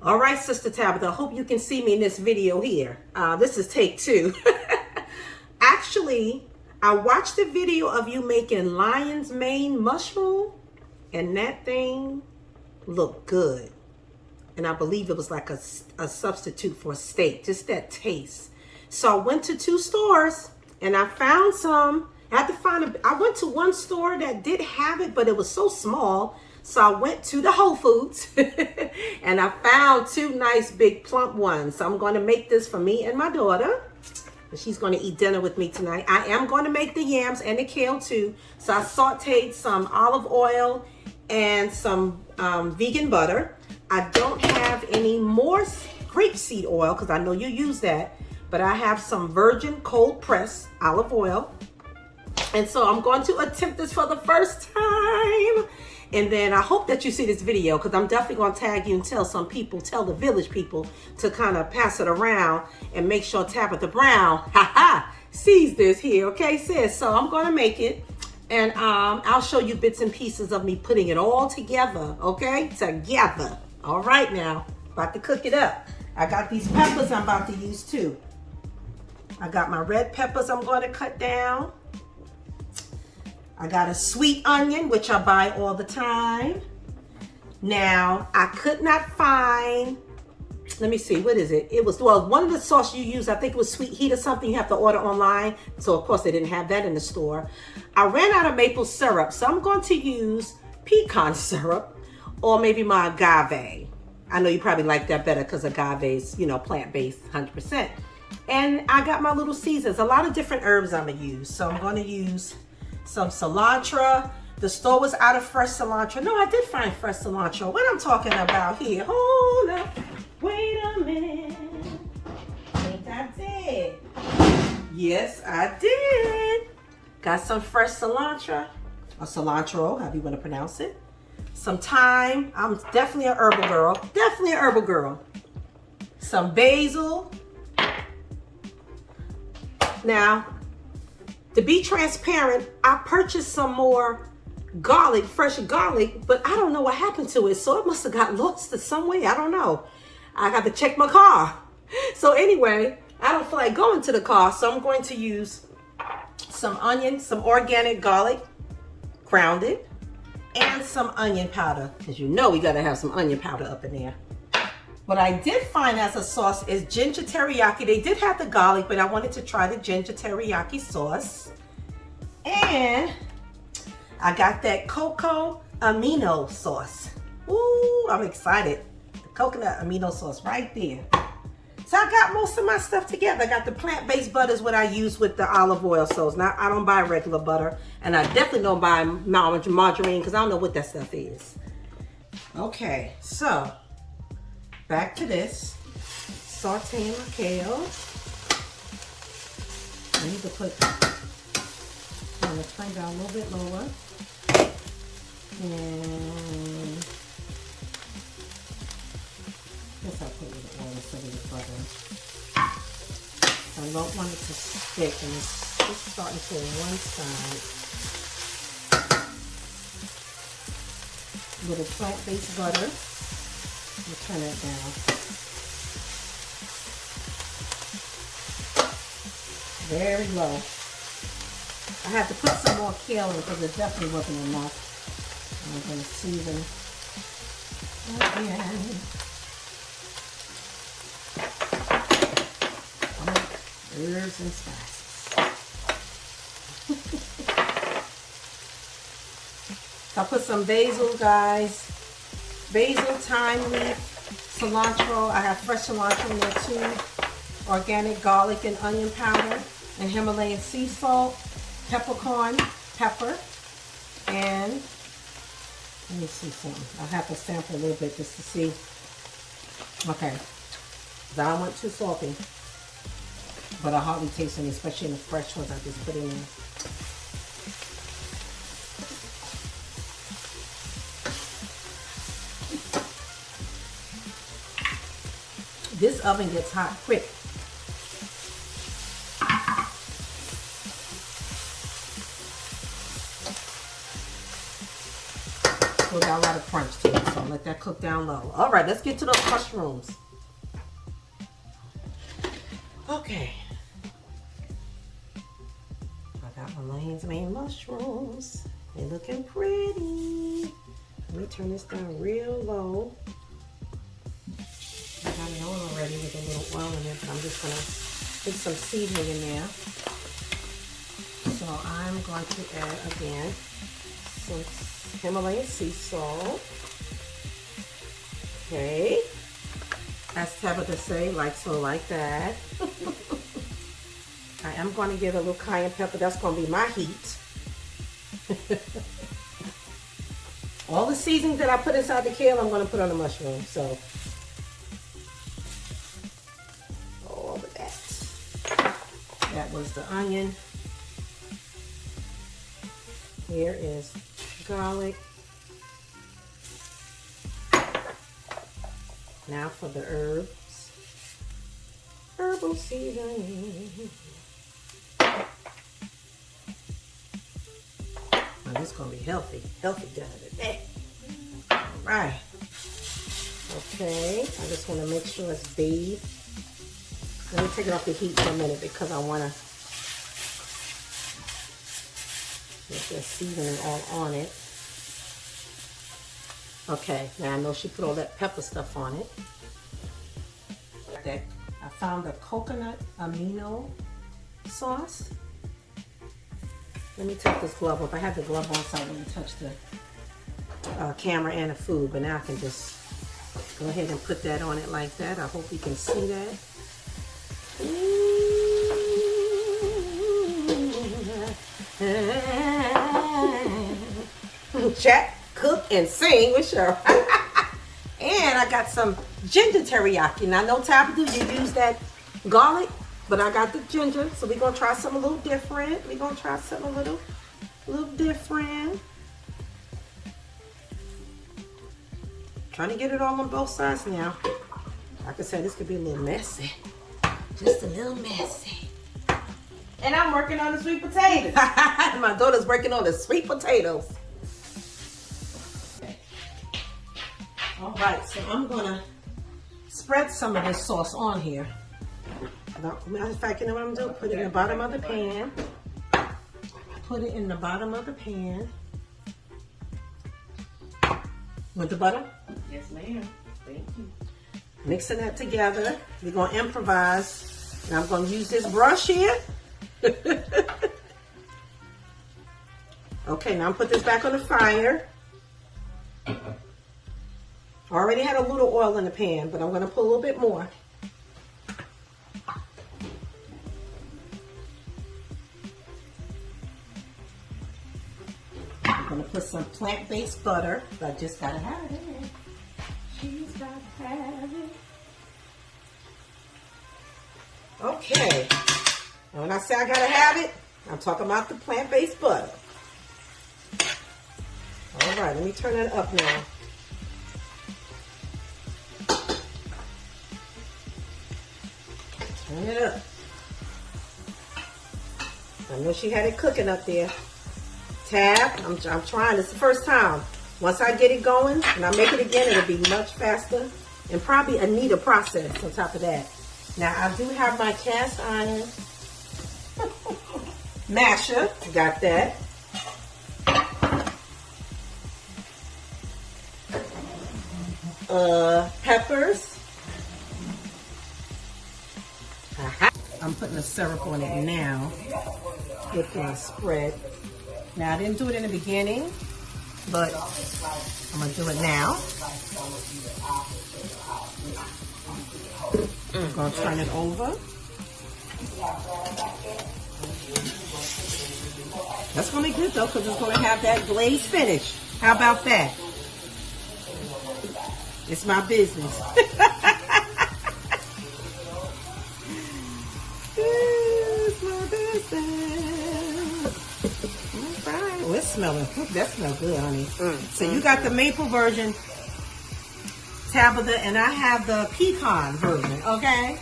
All right, Sister Tabitha, I hope you can see me in this video here. This is take 2. Actually, I watched a video of you making lion's mane mushroom, and that thing looked good. And I believe it was like a substitute for steak, just that taste. So I went to 2 stores and I found some. I went to one store that did have it, but it was so small. So I went to the Whole Foods and I found 2 nice big plump ones. So I'm going to make this for me and my daughter. She's going to eat dinner with me tonight. I am going to make the yams and the kale too. So I sauteed some olive oil and some vegan butter. I don't have any more grapeseed oil because I know you use that. But I have some virgin cold pressed olive oil. And so I'm going to attempt this for the first time. And then I hope that you see this video because I'm definitely going to tag you and tell the village people to kind of pass it around and make sure Tabitha Brown, sees this here. Okay, sis? So I'm going to make it and I'll show you bits and pieces of me putting it all together. Okay, together. All right, now about to cook it up. I got these peppers I'm about to use too. I got my red peppers I'm going to cut down. I got a sweet onion, which I buy all the time. Now, I could not find, let me see, what is it? It was, well, one of the sauce you use, I think it was Sweet Heat or something you have to order online. So, of course, they didn't have that in the store. I ran out of maple syrup, so I'm going to use pecan syrup or maybe my agave. I know you probably like that better because agave is, plant-based 100%. And I got my little seasons, a lot of different herbs I'm going to use. So, I'm going to use some cilantro. The store was out of fresh cilantro. No, I did find fresh cilantro. What I'm talking about here? Hold up. Wait a minute. I think I did. Yes, I did. Got some fresh cilantro. Or cilantro, however you want to pronounce it. Some thyme. I'm definitely an herbal girl. Definitely an herbal girl. Some basil. Now, to be transparent, I purchased some more garlic, fresh garlic, but I don't know what happened to it. So it must have got lost in some way. I don't know. I got to check my car. So anyway, I don't feel like going to the car. So I'm going to use some onion, some organic garlic, grounded, and some onion powder. Because we got to have some onion powder up in there. What I did find as a sauce is ginger teriyaki. They did have the garlic, but I wanted to try the ginger teriyaki sauce. And I got that Co Amino Sauce. Ooh, I'm excited. The coconut amino sauce right there. So I got most of my stuff together. I got the plant-based butter is what I use with the olive oil sauce. Now, I don't buy regular butter. And I definitely don't buy margarine because I don't know what that stuff is. Okay, so back to this. Sauteing my kale. I need to put, I'm going to turn down a little bit lower. And I guess I'll put a little oil instead of the butter. I don't want it to stick and it's just starting to one side. A little plant-based butter. We'll turn it down. Very low. I have to put some more kale in because it definitely wasn't enough. I'm going to season again. Herbs and spices. So I put some basil, guys. Basil, thyme leaf, cilantro. I have fresh cilantro in there too. Organic garlic and onion powder. And Himalayan Sea Salt. Peppercorn, pepper. And let me see something. I'll have to sample a little bit just to see. Okay. I don't want too salty. But I hardly taste any, especially in the fresh ones I just put in there. This oven gets hot quick. So got a lot of crunch to it, so I'll let that that cook down low. All right, let's get to those mushrooms. Okay. I got my lion's mane mushrooms. They're looking pretty. Let me turn this down real low. I got it on already with a little oil in it, but I'm just gonna put some seasoning in there. So I'm going to add again some Himalayan Sea Salt. Okay. As Tabitha say, like so, like that. I am going to get a little cayenne pepper. That's going to be my heat. All the seasonings that I put inside the kale, I'm going to put on the mushroom. So, all of that. That was the onion. Here is garlic. Now for the herbs. Herbal Seasonings. Now this is going to be healthy. Healthy dinner today. All right. Okay. I just want to make sure it's bathed. Let me take it off the heat for a minute because I want to get that seasoning all on it. Okay, now I know she put all that pepper stuff on it. I found the Co Amino Sauce. Let me take this glove off. I had the glove on so I wouldn't touch the camera and the food, but now I can just go ahead and put that on it like that. I hope you can see that. Chat, cook, and sing with Cheryl. And I got some ginger teriyaki. Now, I know Tabitha, you use that garlic, but I got the ginger. So we're going to try something a little different. We're going to try something a little different. Trying to get it all on both sides now. Like I said, this could be a little messy. Just a little messy. And I'm working on the sweet potatoes. My daughter's working on the sweet potatoes. All right, so I'm gonna spread some of this sauce on here. Matter of fact, you know what I'm doing? Put it in the bottom of the pan. Put it in the bottom of the pan. Want the butter? Yes, ma'am. Thank you. Mixing that together. We're gonna improvise. Now I'm gonna use this brush here. Okay, now I'm put this back on the fire. I already had a little oil in the pan, but I'm going to put a little bit more. I'm going to put some plant-based butter. I just got to have it. She's got to have it. Okay. And when I say I got to have it, I'm talking about the plant-based butter. All right, let me turn that up now. Turn it up. I know she had it cooking up there. Tab, I'm trying. It's the first time. Once I get it going and I make it again, it'll be much faster and probably a neater process on top of that. Now, I do have my cast iron masher. Got that. Peppers. I'm putting the syrup on it now with my spread. Now, I didn't do it in the beginning, but I'm going to do it now. I'm going to turn it over. That's going to be good, though, because it's going to have that glazed finish. How about that? It's my business. It's my business. All right. Oh, it's smelling. That smells good, honey. So you got the maple version, Tabitha, and I have the pecan version, okay?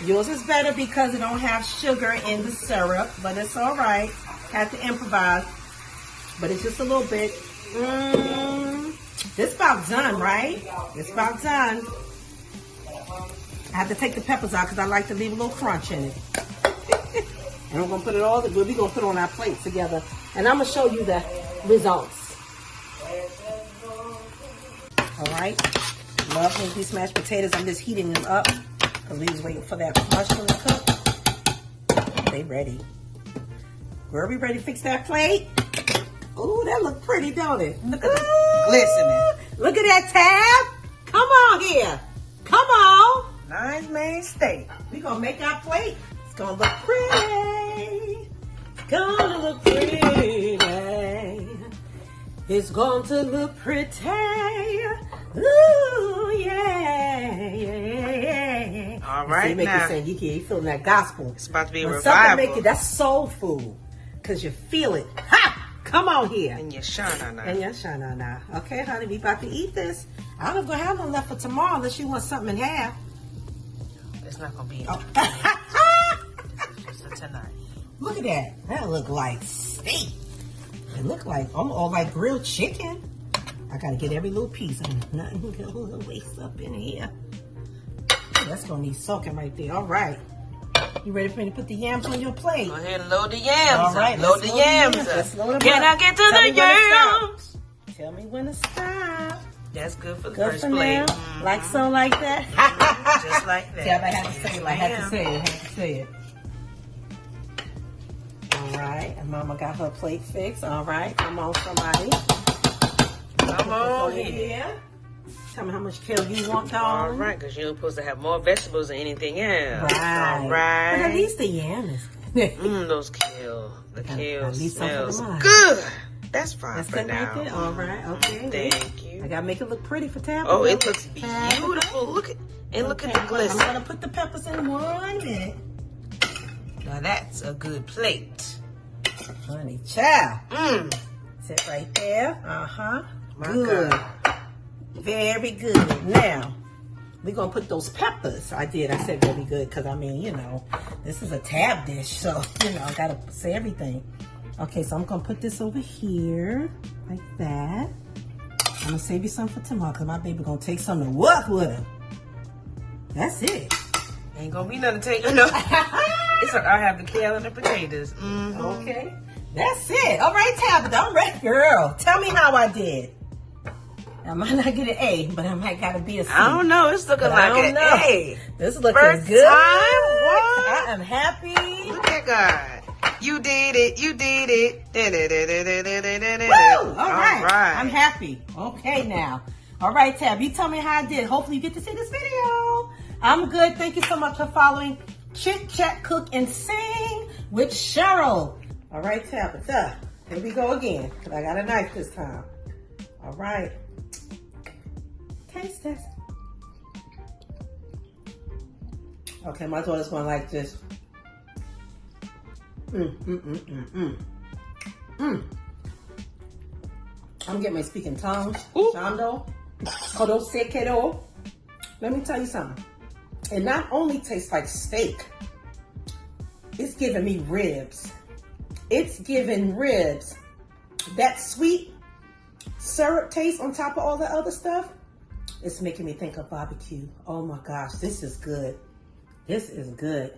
Yours is better because it don't have sugar in the syrup, but it's all right. Had to improvise, but it's just a little bit. This about done, right? It's about done. I have to take the peppers out because I like to leave a little crunch in it. And I'm going to put it all, we're going to put it on our plate together. And I'm going to show you the results. All right. Love these mashed potatoes. I'm just heating them up because we was waiting for that mushroom to cook. They ready. Girl, we ready to fix that plate? Ooh, that look pretty, don't it? Look at the glistening. Look at that tab. Come on here. Come on. Lion's mane steak. We gonna make our plate. It's gonna look pretty. Gonna look pretty. It's going to look pretty. Ooh, yeah. All right, so you make now. you sing. You feeling that gospel. It's about to be a when revival. Something make it, that's soul food. Because you feel it. Ha! Come on here. And your shana now. And your shana now. Okay, honey, we about to eat this. I don't gonna have no left for tomorrow unless you want something in half. It's not going to be just for tonight. Look at that. That look like steak. It look like almost like grilled chicken. I gotta get every little piece. Nothing gonna waste up in here. That's gonna need soaking right there. All right. You ready for me to put the yams on your plate? Go ahead and load the yams. All right. Load the yams. Let's load them Can up. I get to the yams? Tell me when to stop. That's good for the Good first for plate. now. Mhm. Like so, like that. Just like that. See, I have to say it. I have to say it. I have to say it. All right. And Mama got her plate fixed. All right. Come on, somebody. Come on Over here. here. Tell me how much kale you want, All darling. right, because you're supposed to have more vegetables than anything else. Right. All right. But at least the yam is good. Those kale. The kale at least something smells to mine. good. That's fine That's for good now. right there. All right. Okay. Thank you. I gotta make it look pretty for Tabitha. Oh, it looks beautiful. Look at look at the I'm glisten. gonna put the peppers in 1 minute. Now that's a good plate. Honey, child. Mmm. Sit right there. Uh-huh. My Good. God. Very good. Now, we're gonna put those peppers. I said very good because I mean, you know, this is a tab dish, so you know, I gotta say everything. Okay, so I'm gonna put this over here, like that. I'm gonna save you some for tomorrow because my baby gonna take some to work with her. That's it. Ain't gonna be nothing to take. No. It's like I have the kale and the potatoes. Mm-hmm. Okay. That's it. All right, Tabitha, I'm ready, girl. Tell me how I did. I might not get an A, but I might got to be a C. I don't know. It's looking But I like don't an know. A. This is looking First good. time? What? I am happy. Look at God. You did it. You did it. Woo! All right. I'm happy. Okay, now. All right, Tab, you tell me how I did. Hopefully you get to see this video. I'm good. Thank you so much for following Chit Chat Cook and Sing with Cheryl. All right, Tabitha. Here we go again, because I got a knife this time. All right. Taste test. Okay, my daughter's going to like this. I'm getting my speaking tongues. Shando. Kodo sekedo. Let me tell you something. It not only tastes like steak, it's giving me ribs. It's giving ribs. That sweet syrup taste on top of all the other stuff, it's making me think of barbecue. Oh my gosh, this is good. This is good.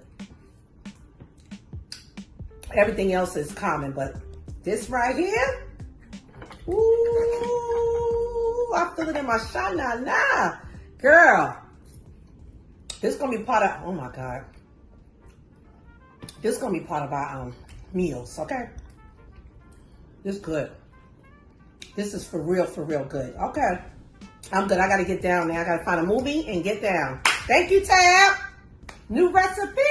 Everything else is common, but this right here, ooh, I feel it in my shana. Girl, this is gonna be part of, oh my God. This is gonna be part of our meals, okay? This is good. This is for real good. Okay. I'm good. I gotta get down now. I gotta find a movie and get down. Thank you, Tab. New recipe.